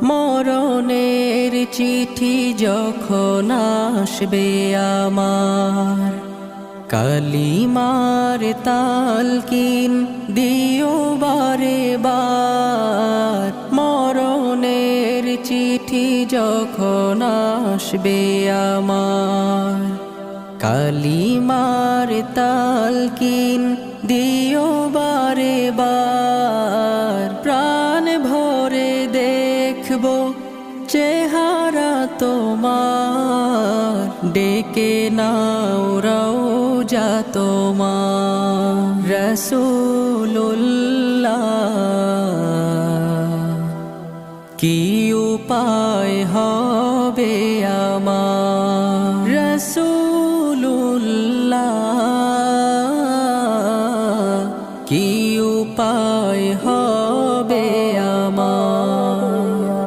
মরণের চিঠি যখন আসবে আমার, কালিমার তালকিন দিও বারে বার। মরণের চিঠি যখন আসবে আমার, কালিমার তালকিন দিও বারে বার। প্রাণ ভরে দেখবো চেহারা তোমার, ডেকে নাও রওজা তোমার। রাসূলুল্লাহ কি উপায় হবে আমার, রাসূল